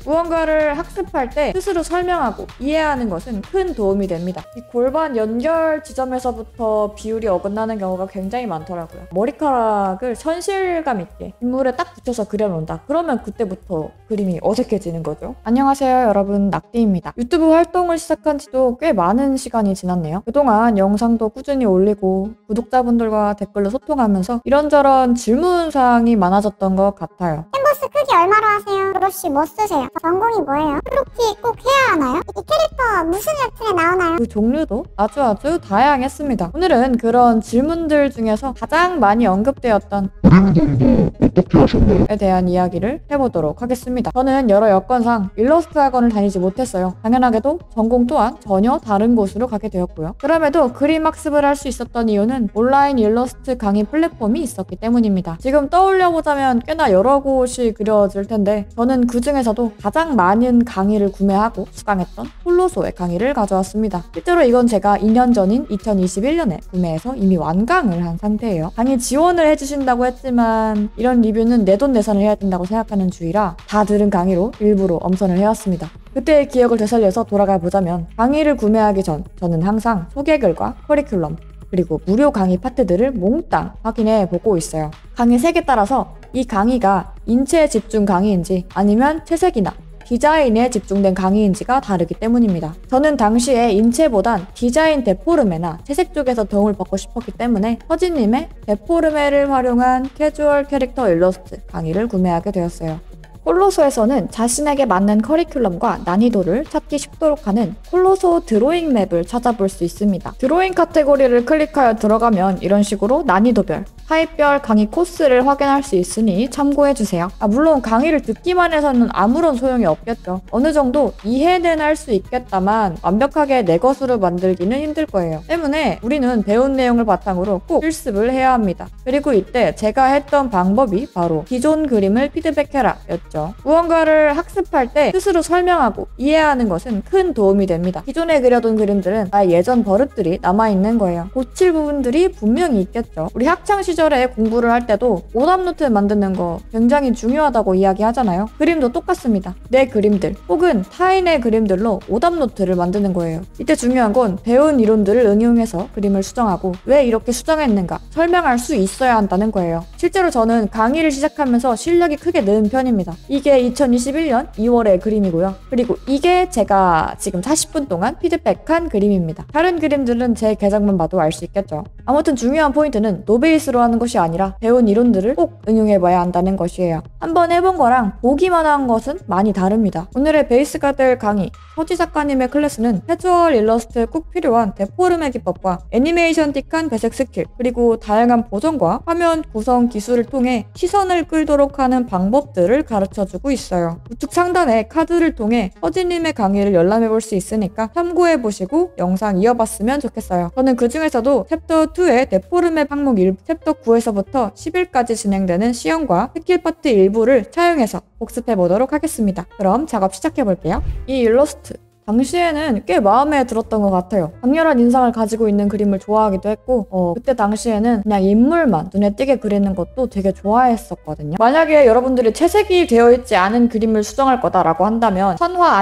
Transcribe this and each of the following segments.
무언가를 학습할 때 스스로 설명하고 이해하는 것은 큰 도움이 됩니다. 이 골반 연결 지점에서부터 비율이 어긋나는 경우가 굉장히 많더라고요. 머리카락을 현실감 있게 인물에 딱 붙여서 그려놓는다. 그러면 그때부터 그림이 어색해지는 거죠. 안녕하세요 여러분, 낙디입니다. 유튜브 활동을 시작한 지도 꽤 많은 시간이 지났네요. 그동안 영상도 꾸준히 올리고 구독자분들과 댓글로 소통하면서 이런저런 질문사항이 많아졌던 것 같아요. 캔버스 크기 얼마로 하세요? 브러쉬 뭐 쓰세요? 전공이 뭐예요? 플로키 꼭 해야 하나요? 이 캐릭터 무슨 웹툰에 나오나요? 그 종류도 아주 다양했습니다. 오늘은 그런 질문들 중에서 가장 많이 언급되었던 그림 공부 어떻게 하셨나요? 에 대한 이야기를 해보도록 하겠습니다. 저는 여러 여건상 일러스트 학원을 다니지 못했어요. 당연하게도 전공 또한 전혀 다른 곳으로 가게 되었고요. 그럼에도 그림 학습을 할 수 있었던 이유는 온라인 일러스트 강의 플랫폼이 있었기 때문입니다. 지금 떠올려보자면 꽤나 여러 곳이 그려질 텐데 저는 그 중에서도 가장 많은 강의를 구매하고 수강했던 홀로소의 강의를 가져왔습니다. 실제로 이건 제가 2년 전인 2021년에 구매해서 이미 완강을 한 상태예요. 강의 지원을 해주신다고 했지만 이런 리뷰는 내돈내산을 해야 된다고 생각하는 주의라 다 들은 강의로 일부러 엄선을 해왔습니다. 그때의 기억을 되살려서 돌아가 보자면 강의를 구매하기 전 저는 항상 소개글과 커리큘럼 그리고 무료 강의 파트들을 몽땅 확인해 보고 있어요. 강의 색에 따라서 이 강의가 인체 집중 강의인지 아니면 채색이나 디자인에 집중된 강의인지가 다르기 때문입니다. 저는 당시에 인체보단 디자인 데포르메나 채색 쪽에서 도움을 받고 싶었기 때문에 서진님의 데포르메를 활용한 캐주얼 캐릭터 일러스트 강의를 구매하게 되었어요. 홀로소에서는 자신에게 맞는 커리큘럼과 난이도를 찾기 쉽도록 하는 홀로소 드로잉 맵을 찾아볼 수 있습니다. 드로잉 카테고리를 클릭하여 들어가면 이런 식으로 난이도별, 타입별 강의 코스를 확인할 수 있으니 참고해주세요. 물론 강의를 듣기만 해서는 아무런 소용이 없겠죠. 어느 정도 이해는 할 수 있겠다만 완벽하게 내 것으로 만들기는 힘들 거예요. 때문에 우리는 배운 내용을 바탕으로 꼭 실습을 해야 합니다. 그리고 이때 제가 했던 방법이 바로 기존 그림을 피드백해라 였죠. 무언가를 학습할 때 스스로 설명하고 이해하는 것은 큰 도움이 됩니다. 기존에 그려둔 그림들은 나의 예전 버릇들이 남아있는 거예요. 고칠 부분들이 분명히 있겠죠. 우리 학창시절에 공부를 할 때도 오답노트 만드는 거 굉장히 중요하다고 이야기하잖아요. 그림도 똑같습니다. 내 그림들 혹은 타인의 그림들로 오답노트를 만드는 거예요. 이때 중요한 건 배운 이론들을 응용해서 그림을 수정하고 왜 이렇게 수정했는가 설명할 수 있어야 한다는 거예요. 실제로 저는 강의를 시작하면서 실력이 크게 는 편입니다. 이게 2021년 2월의 그림이고요. 그리고 이게 제가 지금 40분 동안 피드백한 그림입니다. 다른 그림들은 제 계정만 봐도 알 수 있겠죠. 아무튼 중요한 포인트는 노베이스로 하는 것이 아니라 배운 이론들을 꼭 응용해봐야 한다는 것이에요. 한번 해본 거랑 보기만 한 것은 많이 다릅니다. 오늘의 베이스가 될 강의 서지 작가님의 클래스는 캐주얼 일러스트에 꼭 필요한 데포르메 기법과 애니메이션틱한 배색 스킬 그리고 다양한 보정과 화면 구성 기술을 통해 시선을 끌도록 하는 방법들을 가르쳐주고 있어요. 우측 상단에 카드를 통해 서지님의 강의를 열람해볼 수 있으니까 참고해보시고 영상 이어봤으면 좋겠어요. 저는 그 중에서도 챕터 2의 데포르메 항목 1, 챕터 9에서부터 10일까지 진행되는 시험과 스킬 파트 일부를 차용해서 복습해보도록 하겠습니다. 그럼 작업 시작해볼게요. 이 일러스트 당시에는 꽤 마음에 들었던 것 같아요. 강렬한 인상을 가지고 있는 그림을 좋아하기도 했고 그때 당시에는 그냥 인물만 눈에 띄게 그리는 것도 되게 좋아했었거든요. 만약에 여러분들이 채색이 되어 있지 않은 그림을 수정할 거다라고 한다면 선화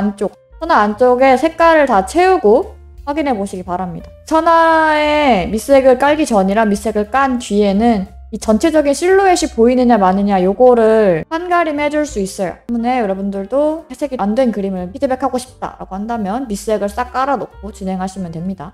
안쪽에 색깔을 다 채우고 확인해 보시기 바랍니다. 선화에 밑색을 깔기 전이라 밑색을 깐 뒤에는 이 전체적인 실루엣이 보이느냐 마느냐 요거를 한가림 해줄 수 있어요. 때문에 여러분들도 채색이 안 된 그림을 피드백하고 싶다라고 한다면 밑색을 싹 깔아놓고 진행하시면 됩니다.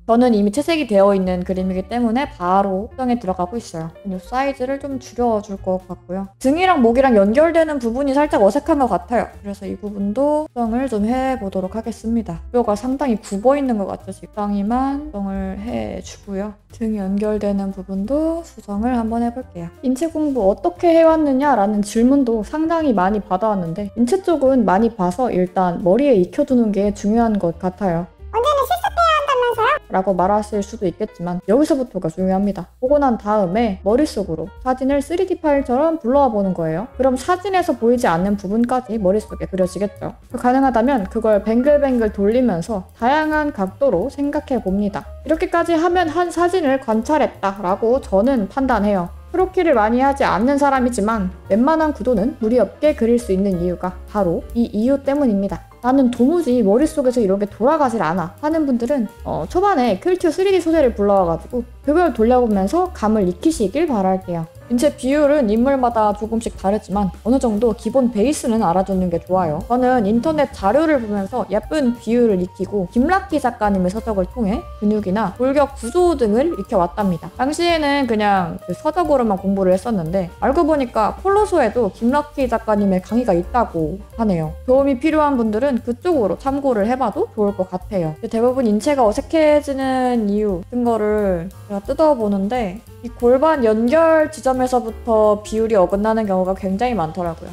저는 이미 채색이 되어 있는 그림이기 때문에 바로 수정에 들어가고 있어요. 이 사이즈를 좀 줄여줄 것 같고요. 등이랑 목이랑 연결되는 부분이 살짝 어색한 것 같아요. 그래서 이 부분도 수정을 좀 해보도록 하겠습니다. 뼈가 상당히 굽어 있는 것 같죠. 적당히만 수정을 해주고요. 등 연결되는 부분도 수정을 한번 해볼게요. 인체 공부 어떻게 해왔느냐라는 질문도 상당히 많이 받아왔는데 인체 쪽은 많이 봐서 일단 머리에 익혀두는 게 중요한 것 같아요. 언제는 실습해야 한다면서요? 라고 말하실 수도 있겠지만 여기서부터가 중요합니다. 보고 난 다음에 머릿속으로 사진을 3D 파일처럼 불러와 보는 거예요. 그럼 사진에서 보이지 않는 부분까지 머릿속에 그려지겠죠. 가능하다면 그걸 뱅글뱅글 돌리면서 다양한 각도로 생각해 봅니다. 이렇게까지 하면 한 사진을 관찰했다 라고 저는 판단해요. 크로키를 많이 하지 않는 사람이지만 웬만한 구도는 무리 없게 그릴 수 있는 이유가 바로 이 이유 때문입니다. 나는 도무지 머릿속에서 이런 게 돌아가질 않아 하는 분들은 초반에 퀼튜 3D 소재를 불러와가지고 그걸 돌려보면서 감을 익히시길 바랄게요. 인체 비율은 인물마다 조금씩 다르지만 어느 정도 기본 베이스는 알아두는 게 좋아요. 저는 인터넷 자료를 보면서 예쁜 비율을 익히고 김라키 작가님의 서적을 통해 근육이나 골격 구조 등을 익혀왔답니다. 당시에는 그냥 그 서적으로만 공부를 했었는데 알고 보니까 콜로소에도 김라키 작가님의 강의가 있다고 하네요. 도움이 필요한 분들은 그쪽으로 참고를 해봐도 좋을 것 같아요. 대부분 인체가 어색해지는 이유 같은 거를 제가 뜯어보는데 이 골반 연결 지점에서부터 비율이 어긋나는 경우가 굉장히 많더라고요.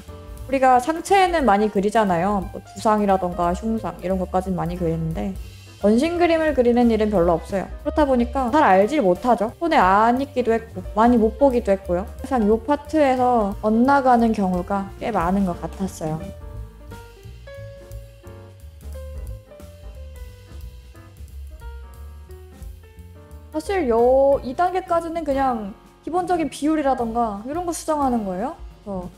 우리가 상체는 많이 그리잖아요. 뭐 두상이라던가 흉상 이런 것까지는 많이 그리는데 원심 그림을 그리는 일은 별로 없어요. 그렇다 보니까 잘 알질 못하죠. 손에 안 익기도 했고 많이 못 보기도 했고요. 항상 이 파트에서 엇나가는 경우가 꽤 많은 것 같았어요. 사실 2단계까지는 그냥 기본적인 비율이라던가 이런 거 수정하는 거예요. 이거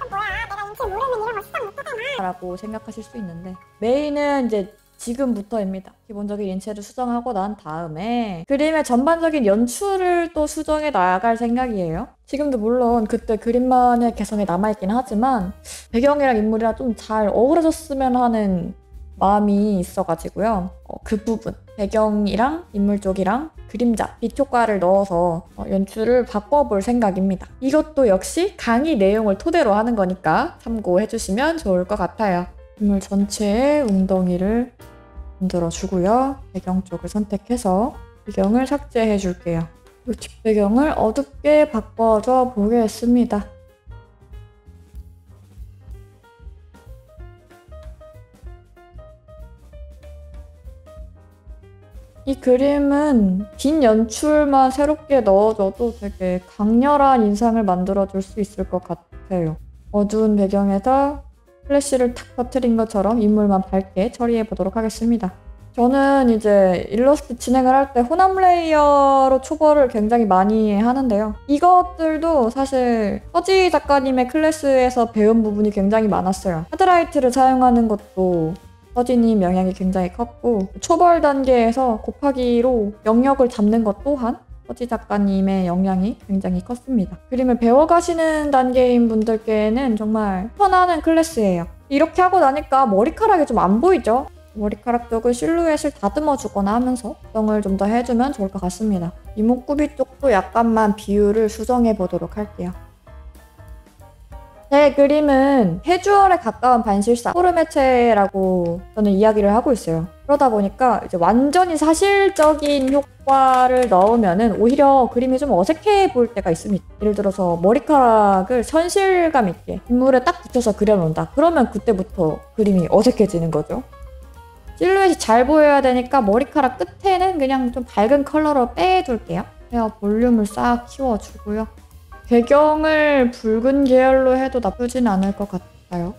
뭐야, 내가 인체 모르면 이런 거 수정 못하잖아 라고 생각하실 수 있는데 메인은 이제 지금부터입니다. 기본적인 인체를 수정하고 난 다음에 그림의 전반적인 연출을 또 수정해 나갈 생각이에요. 지금도 물론 그때 그림만의 개성이 남아있긴 하지만 배경이랑 인물이랑 좀 잘 어우러졌으면 하는 마음이 있어가지고요. 그 부분 배경이랑 인물 쪽이랑 그림자, 빛 효과를 넣어서 연출을 바꿔볼 생각입니다. 이것도 역시 강의 내용을 토대로 하는 거니까 참고해주시면 좋을 것 같아요. 인물 전체의 웅덩이를 만들어주고요. 배경 쪽을 선택해서 배경을 삭제해줄게요. 이 뒷배경을 어둡게 바꿔줘 보겠습니다. 이 그림은 빈 연출만 새롭게 넣어줘도 되게 강렬한 인상을 만들어줄 수 있을 것 같아요. 어두운 배경에다 플래시를 탁 터뜨린 것처럼 인물만 밝게 처리해 보도록 하겠습니다. 저는 이제 일러스트 진행을 할 때 혼합 레이어로 초벌을 굉장히 많이 하는데요. 이것들도 사실 서지 작가님의 클래스에서 배운 부분이 굉장히 많았어요. 하드라이트를 사용하는 것도 서지님 영향이 굉장히 컸고 초벌 단계에서 곱하기로 영역을 잡는 것 또한 서지 작가님의 영향이 굉장히 컸습니다. 그림을 배워가시는 단계인 분들께는 정말 편안한 클래스예요. 이렇게 하고 나니까 머리카락이 좀 안 보이죠? 머리카락 쪽을 실루엣을 다듬어 주거나 하면서 수정을 좀 더 해주면 좋을 것 같습니다. 이목구비 쪽도 약간만 비율을 수정해 보도록 할게요. 제 그림은 캐주얼에 가까운 반실사, 포르메체라고 저는 이야기를 하고 있어요. 그러다 보니까 이제 완전히 사실적인 효과를 넣으면은 오히려 그림이 좀 어색해 보일 때가 있습니다. 예를 들어서 머리카락을 현실감 있게 인물에 딱 붙여서 그려놓는다. 그러면 그때부터 그림이 어색해지는 거죠. 실루엣이 잘 보여야 되니까 머리카락 끝에는 그냥 좀 밝은 컬러로 빼둘게요. 헤어 볼륨을 싹 키워주고요. 배경을 붉은 계열로 해도 나쁘진 않을 것 같아요.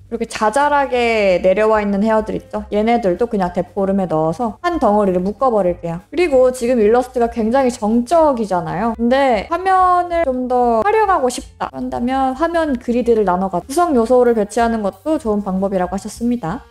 이렇게 자잘하게 내려와 있는 헤어들 있죠? 얘네들도 그냥 데포름에 넣어서 한 덩어리를 묶어버릴게요. 그리고 지금 일러스트가 굉장히 정적이잖아요. 근데 화면을 좀 더 활용하고 싶다 한다면 화면 그리드를 나눠가지고 구성 요소를 배치하는 것도 좋은 방법이라고 하셨습니다.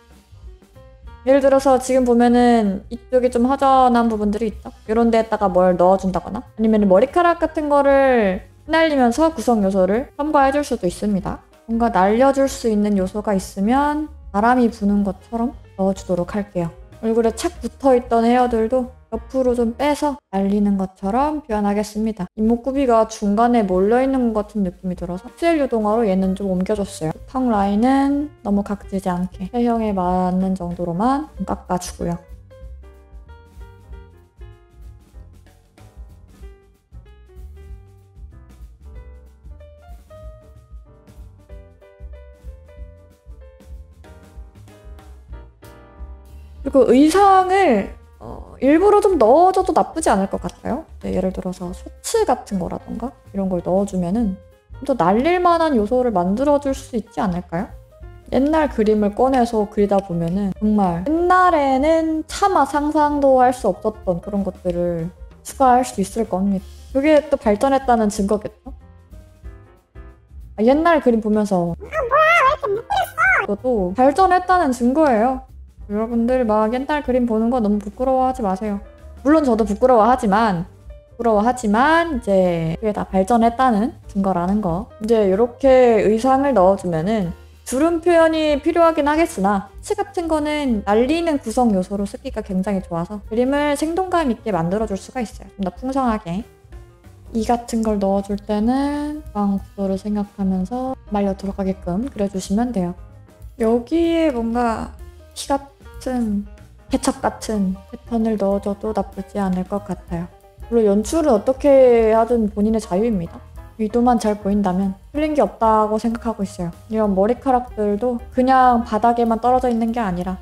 예를 들어서 지금 보면은 이쪽이 좀 허전한 부분들이 있죠? 이런 데에다가 뭘 넣어준다거나 아니면 머리카락 같은 거를 휘날리면서 구성 요소를 첨가해줄 수도 있습니다. 뭔가 날려줄 수 있는 요소가 있으면 바람이 부는 것처럼 넣어주도록 할게요. 얼굴에 착 붙어있던 헤어들도 옆으로 좀 빼서 날리는 것처럼 표현하겠습니다. 이목구비가 중간에 몰려있는 것 같은 느낌이 들어서 픽셀 유동화로 얘는 좀 옮겨줬어요. 턱 라인은 너무 각지지 않게 체형에 맞는 정도로만 깎아주고요. 그리고 의상을 일부러 좀 넣어줘도 나쁘지 않을 것 같아요. 네, 예를 들어서 셔츠 같은 거라던가 이런 걸 넣어주면은 좀 더 날릴 만한 요소를 만들어줄 수 있지 않을까요? 옛날 그림을 꺼내서 그리다 보면은 정말 옛날에는 차마 상상도 할 수 없었던 그런 것들을 추가할 수 있을 겁니다. 그게 또 발전했다는 증거겠죠? 옛날 그림 보면서 또 발전했다는 증거예요. 여러분들 막 옛날 그림 보는 거 너무 부끄러워하지 마세요. 물론 저도 부끄러워하지만 이제 그게 다 발전했다는 증거라는 거. 이제 이렇게 의상을 넣어주면은 주름 표현이 필요하긴 하겠으나 치 같은 거는 날리는 구성 요소로 쓰기가 굉장히 좋아서 그림을 생동감 있게 만들어줄 수가 있어요. 좀 더 풍성하게. 이 같은 걸 넣어줄 때는 방 구도를 생각하면서 말려 들어가게끔 그려주시면 돼요. 여기에 뭔가 티 같은 케첩 같은 패턴을 넣어줘도 나쁘지 않을 것 같아요. 물론 연출은 어떻게 하든 본인의 자유입니다. 위도만 잘 보인다면 틀린 게 없다고 생각하고 있어요. 이런 머리카락들도 그냥 바닥에만 떨어져 있는 게 아니라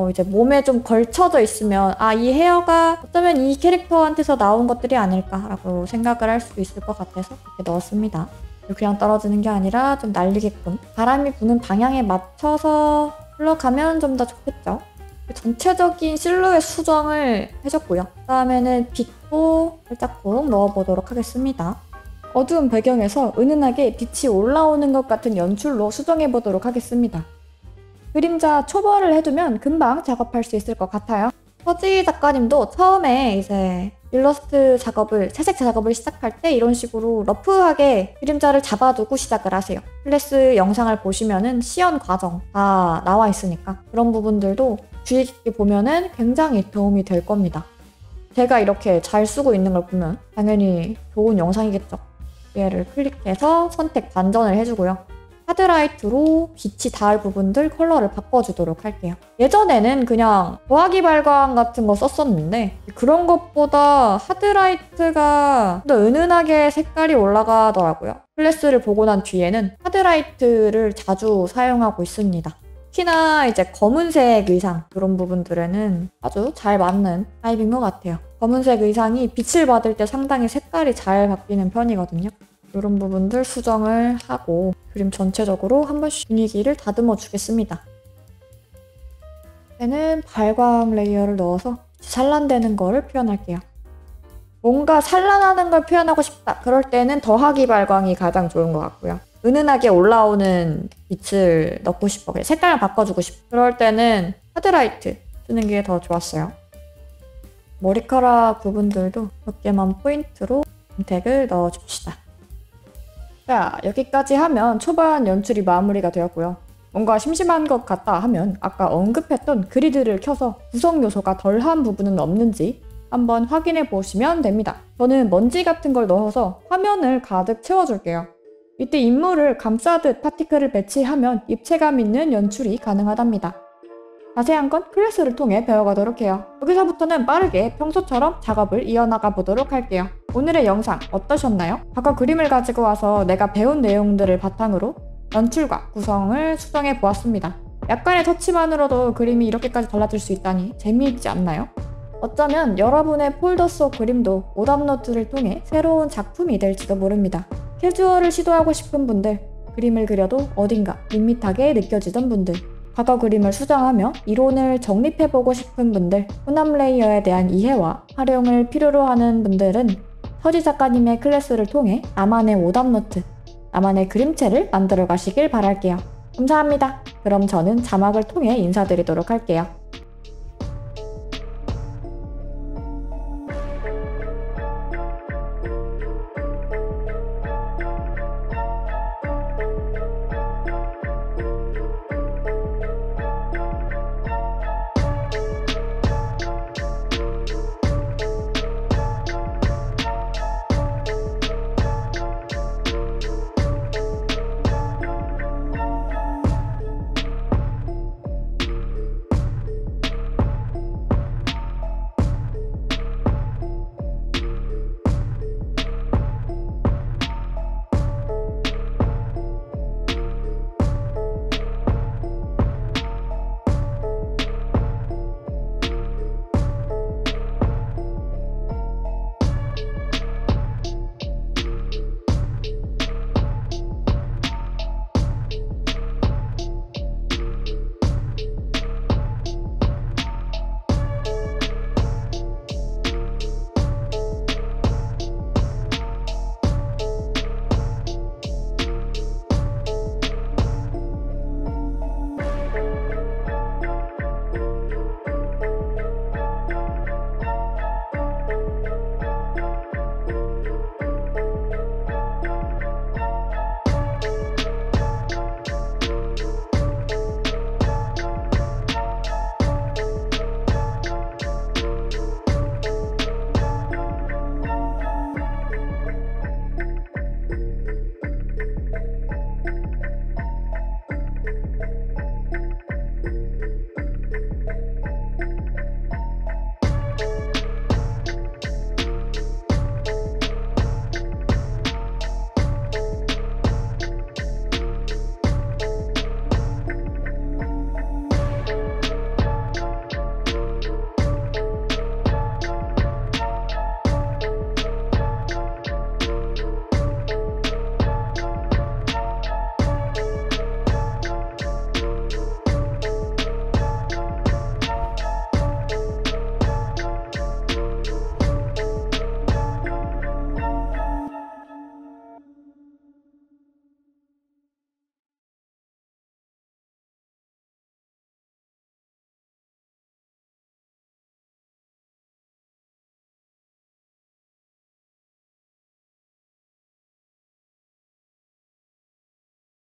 이제 몸에 좀 걸쳐져 있으면 이 헤어가 어쩌면 이 캐릭터한테서 나온 것들이 아닐까라고 생각을 할 수도 있을 것 같아서 이렇게 넣었습니다. 그냥 떨어지는 게 아니라 좀 날리게끔 바람이 부는 방향에 맞춰서 흘러가면 좀 더 좋겠죠. 전체적인 실루엣 수정을 해줬고요. 그 다음에는 빛도 살짝 꼭 넣어보도록 하겠습니다. 어두운 배경에서 은은하게 빛이 올라오는 것 같은 연출로 수정해보도록 하겠습니다. 그림자 초벌을 해두면 금방 작업할 수 있을 것 같아요. 서지 작가님도 처음에 이제 일러스트 작업을, 채색 작업을 시작할 때 이런 식으로 러프하게 그림자를 잡아두고 시작을 하세요. 클래스 영상을 보시면은 시연 과정 다 나와 있으니까 그런 부분들도 주의 깊게 보면은 굉장히 도움이 될 겁니다. 제가 이렇게 잘 쓰고 있는 걸 보면 당연히 좋은 영상이겠죠. 얘를 클릭해서 선택 반전을 해주고요. 하드라이트로 빛이 닿을 부분들 컬러를 바꿔주도록 할게요. 예전에는 그냥 더하기 발광 같은 거 썼었는데 그런 것보다 하드라이트가 더 은은하게 색깔이 올라가더라고요. 클래스를 보고 난 뒤에는 하드라이트를 자주 사용하고 있습니다. 특히나 이제 검은색 의상 이런 부분들에는 아주 잘 맞는 타입인 것 같아요. 검은색 의상이 빛을 받을 때 상당히 색깔이 잘 바뀌는 편이거든요. 이런 부분들 수정을 하고 그림 전체적으로 한 번씩 분위기를 다듬어 주겠습니다. 이제는 발광 레이어를 넣어서 산란되는 거를 표현할게요. 뭔가 산란하는 걸 표현하고 싶다. 그럴 때는 더하기 발광이 가장 좋은 것 같고요. 은은하게 올라오는 빛을 넣고 싶어. 색깔을 바꿔주고 싶어. 그럴 때는 하드라이트 쓰는 게 더 좋았어요. 머리카락 부분들도 몇 개만 포인트로 선택을 넣어줍시다. 자, 여기까지 하면 초반 연출이 마무리가 되었고요. 뭔가 심심한 것 같다 하면 아까 언급했던 그리드를 켜서 구성 요소가 덜한 부분은 없는지 한번 확인해 보시면 됩니다. 저는 먼지 같은 걸 넣어서 화면을 가득 채워줄게요. 이때 인물을 감싸듯 파티클을 배치하면 입체감 있는 연출이 가능하답니다. 자세한 건 클래스를 통해 배워가도록 해요. 여기서부터는 빠르게 평소처럼 작업을 이어나가 보도록 할게요. 오늘의 영상 어떠셨나요? 과거 그림을 가지고 와서 내가 배운 내용들을 바탕으로 연출과 구성을 수정해 보았습니다. 약간의 터치만으로도 그림이 이렇게까지 달라질 수 있다니 재미있지 않나요? 어쩌면 여러분의 폴더 속 그림도 오답노트를 통해 새로운 작품이 될지도 모릅니다. 캐주얼을 시도하고 싶은 분들, 그림을 그려도 어딘가 밋밋하게 느껴지던 분들, 과거 그림을 수정하며 이론을 정립해보고 싶은 분들, 혼합 레이어에 대한 이해와 활용을 필요로 하는 분들은 서지 작가님의 클래스를 통해 나만의 오답노트, 나만의 그림체를 만들어 가시길 바랄게요. 감사합니다. 그럼 저는 자막을 통해 인사드리도록 할게요.